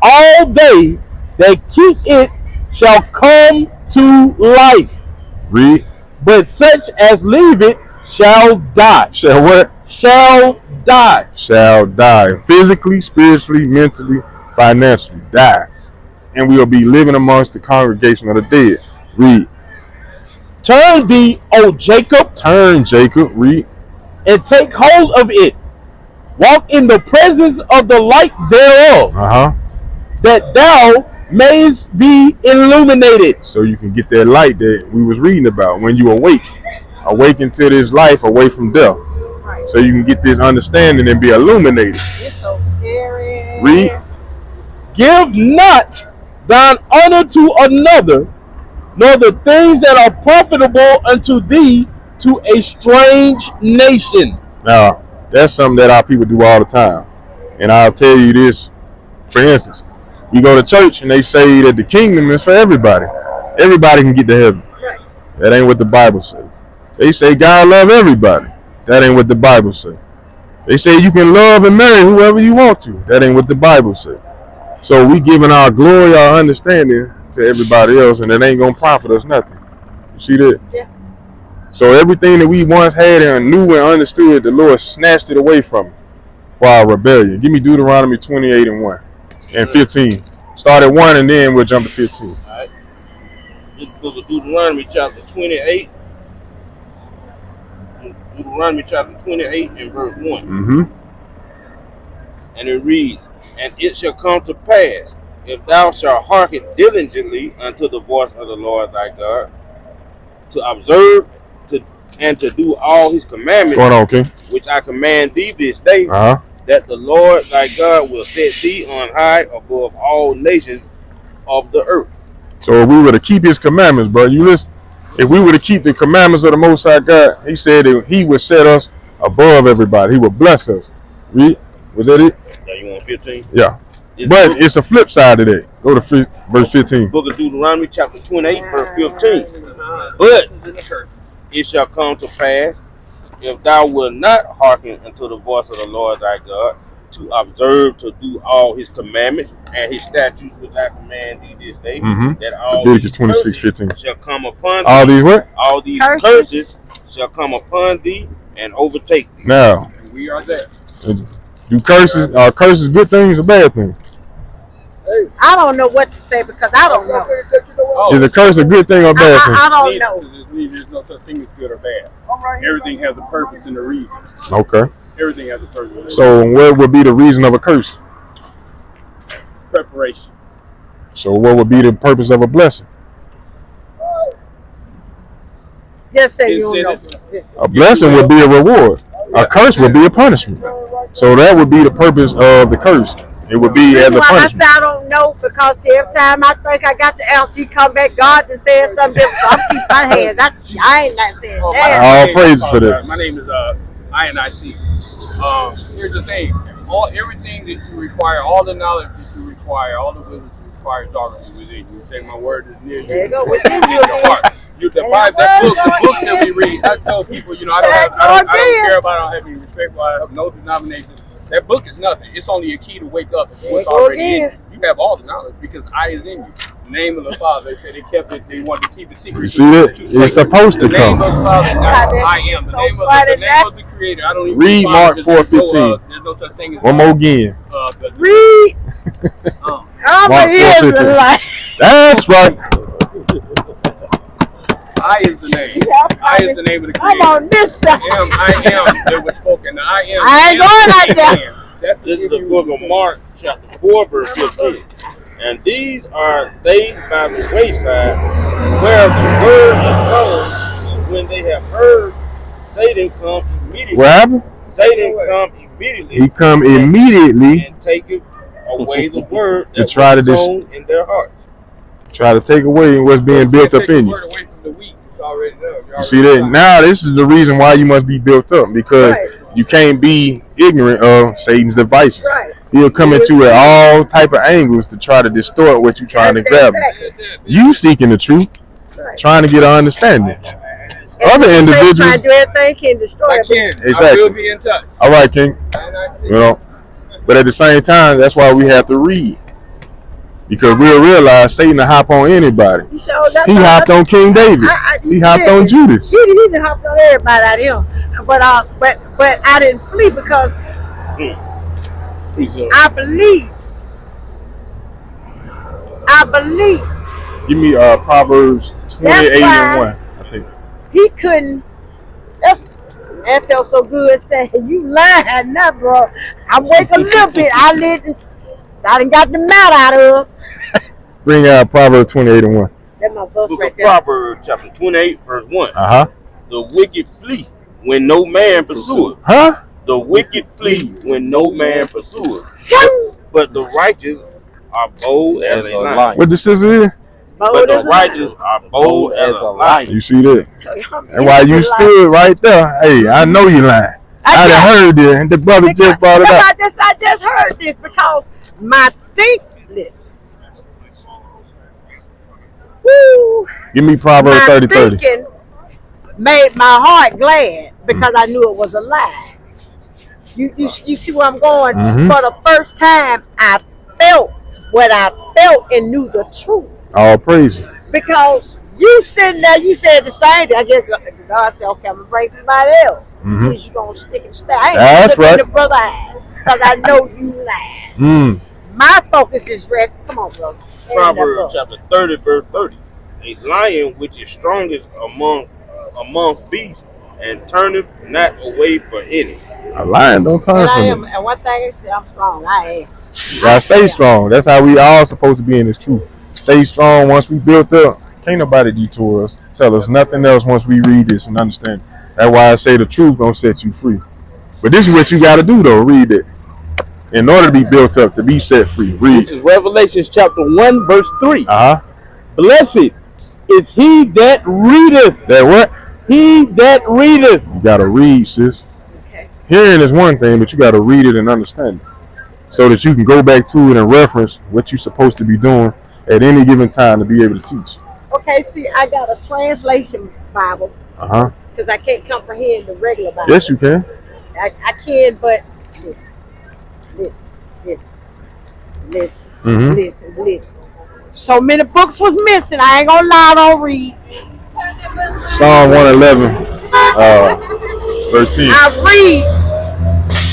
All they that keep it shall come to life. Read. But such as leave it shall die. Shall what? Shall die. Shall die. Physically, spiritually, mentally, financially. Die. And we will be living amongst the congregation of the dead. Read. Turn thee, O Jacob. Turn, Jacob. Read. And take hold of it. Walk in the presence of the light thereof. That thou mayest be illuminated. So you can get that light that we was reading about when you awake. Awaken to this life away from death. So you can get this understanding and be illuminated. It's so scary. Read. Give not thine honor to another, nor the things that are profitable unto thee to a strange nation. Now, that's something that our people do all the time. And I'll tell you this, for instance. We go to church and they say that the kingdom is for everybody. Everybody can get to heaven. Right. That ain't what the Bible says. They say God love everybody. That ain't what the Bible says. They say you can love and marry whoever you want to. That ain't what the Bible says. So we giving our glory, our understanding to everybody else, and it ain't gonna profit us nothing. You see that? Yeah. So everything that we once had and knew and understood, the Lord snatched it away from us for our rebellion. Give me Deuteronomy 28 and 1 and 15. Start at 1 and then we'll jump to 15. All right. This book of Deuteronomy chapter 28. Deuteronomy chapter 28 and verse 1. And it reads, and it shall come to pass, if thou shalt hearken diligently unto the voice of the Lord thy God, to observe and to do all his commandments, Going on, King? Which I command thee this day, that the Lord thy God will set thee on high above all nations of the earth. So if we were to keep his commandments, bro, you listen. If we were to keep the commandments of the Most High God, he said that he would set us above everybody. He would bless us. Read. Was that it? Yeah, you want 15? Yeah. But it's a flip side to that. Go to verse 15. Book of Deuteronomy chapter 28, verse 15. But it shall come to pass, if thou wilt not hearken unto the voice of the Lord thy God, to observe to do all his commandments and his statutes which I command thee this day, that all Leviticus these 26:15 shall come upon all thee. These what? All these curses shall come upon thee and overtake thee. Now, and we are there. Do curses are curses good things or bad things? I don't know what to say because I don't know. Is a curse a good thing or bad thing? I don't know. There's no such thing as good or bad. Everything has a purpose and a reason. Okay. Everything has a purpose. So what would be the reason of a curse? Preparation. So what would be the purpose of a blessing? Just say you don't know. A blessing would be a reward. A curse would be a punishment. So that would be the purpose of the curse. It would be as a punishment. I say I don't know because every time I think I got the answer, he come back, God to say something different. I'm keeping my hands. I ain't not saying that. All praises for that. My name is INIC. Here's the thing. Everything that you require, all the knowledge that you require, all the wisdom you require is already within you. You say my word is near you. There you go. Within you. The book that we read, I tell people, I don't care about, I don't have any respect for, I have no denomination. That book is nothing. It's only a key to wake up to There what's you go already in you. again. You have all the knowledge because I is in you. The name of the Father. They said they kept it. They wanted to keep it secret. You see that? It's supposed to The name come. of the Father, God, not that's I am. The so name of funny, the name of the Creator. I don't even Read Father, Mark because there's 4:15. there's no such thing as One more again. Read. I'm Mark an Israelite. That's right. I is the name. Yeah, I is the name of the I'm Creator. on this side. I am that was spoken. The I am. I ain't going like that. This is the book of Mark, chapter 4, verse 15. And these are they by the wayside, where the word is sown, and when they have heard, Satan come immediately. What happened? Satan come immediately. He come immediately and taketh away the word to that try was to sown in their hearts. Try to take away what's being built up in you. Away from the wheat. It's already there. You see that? Now this is the reason why you must be built up, because you can't be ignorant of Satan's devices. Right. He'll come at you at all type of angles to try to distort what you're trying to grab. You seeking the truth, trying to get an understanding. Other individuals trying to do everything can destroy it. Exactly. I will be in touch. All right, King. You know, but at the same time, that's why we have to read. Because we'll realize Satan will hop on anybody. He hopped on King David. He hopped on Judas. He hopped on everybody out here. But I didn't flee because I believe. Give me Proverbs 28 and 1. I think he couldn't. That felt so good saying, you lying now, bro. I'm waking a little bit. I done got the mouth out of him. Bring out Proverbs 28 and 1. That's my book Book right of there. Proverbs, chapter 28, verse 1. The wicked flee when no man pursueth. The wicked flee when no man pursueth. But the righteous are bold as a lion. What this is? But the righteous are bold as a lion. You see that? And while you stood right there, hey, I know you lying. I done heard it, and the brother just brought it up. I just heard this because my listen. Woo. Give me Proverbs 30:30. Thinking made my heart glad because I knew it was a lie. You see where I'm going? For the first time, I felt what I felt and knew the truth. All praise. Because you sitting there, you said the same thing. I guess God said, okay, I'm going to bring somebody else. Since you're going to stick and stay. I ain't That's looking right. at the brother eyes because I know you lied. My focus is red. Come on, brother. Proverbs chapter 30, verse 30. A lion which is strongest amongst beasts and turneth not away for any. A lion don't turn from him. And one thing is, I'm strong. I am. You gotta stay strong. That's how we all supposed to be in this truth. Stay strong. Once we built up, can't nobody detour us. Tell us nothing else once we read this and understand. That's why I say the truth don't set you free. But this is what you gotta do though. Read it. In order to be built up, to be set free. Read. This is Revelation chapter 1, verse 3. Blessed is he that readeth. That what? He that readeth. You gotta read, sis. Okay. Hearing is one thing, but you gotta read it and understand it, so that you can go back to it and reference what you're supposed to be doing at any given time to be able to teach. Okay, see, I got a translation Bible. Because I can't comprehend the regular Bible. Yes, you can. I can, but listen. So many books was missing. I ain't gonna lie, I don't read. Psalm 111, verse 10. I read,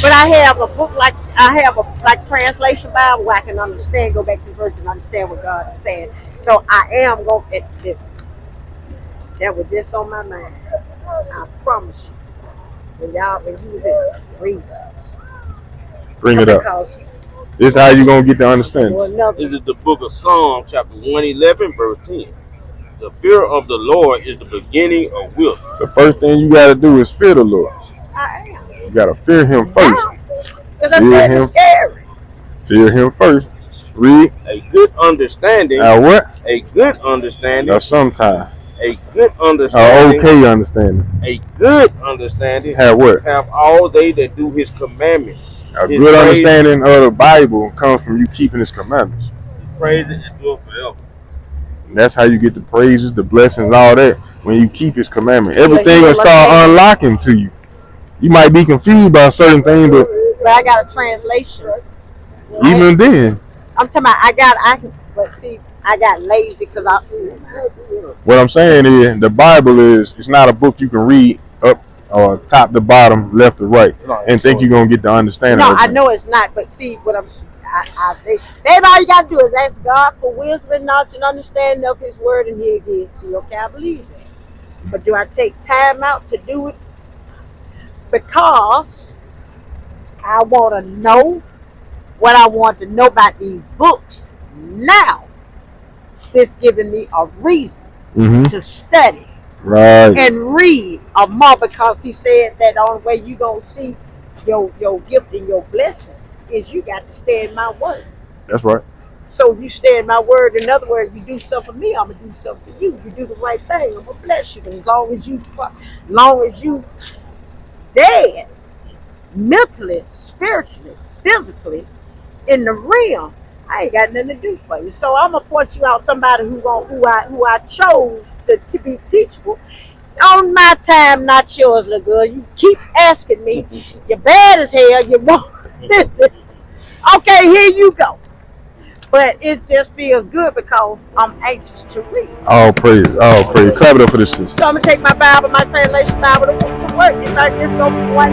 but I have a book like translation Bible where I can understand, go back to the verse and understand what God is saying. So I am going to listen. That was just on my mind. I promise you. When you read. Bring it up. This is how you gonna get the understanding. This is the book of Psalms, chapter 111, verse 10. The fear of the Lord is the beginning of wisdom. The first thing you gotta do is fear the Lord. I am. You gotta fear Him first. Because I said it's scary. Fear Him first. Read. A good understanding. Now what? A good understanding. Now sometimes. A good understanding. Okay understanding. A good understanding. Have what? Have all they that do His commandments. A good understanding of the Bible comes from you keeping His commandments. Praise it and do it forever. And that's how you get the praises, the blessings, all that. When you keep His commandment, everything will start unlocking to you. You might be confused by certain things, but Well, I got a translation. Even then, I'm talking about but see, I got lazy because what I'm saying is the Bible it's not a book you can read up or top to bottom, left to right, and think you're gonna get the understanding. No, of I know it's not. But see, what I think, baby, all you gotta do is ask God for wisdom, knowledge, and understanding of His Word, and He'll give it to you. Okay, I believe that. But do I take time out to do it? Because I want to know what I want to know about these books now. This giving me a reason to study and read more, because he said that the only way you gonna see your gift and your blessings is you got to stay in my word. That's right. So if you stay in my word, in other words, you do something for me, I'm gonna do something for you. You do the right thing, I'm gonna bless you. As long as you dead, mentally, spiritually, physically, in the realm, I ain't got nothing to do for you. So I'm gonna point you out somebody who I chose to be teachable on my time, not yours, little girl. You keep asking me. You're bad as hell. You won't listen. Okay, here you go. But it just feels good because I'm anxious to read. All praise, all praise. Clap it up for this sister. So I'm gonna take my Bible, my translation Bible to work. If I just go from one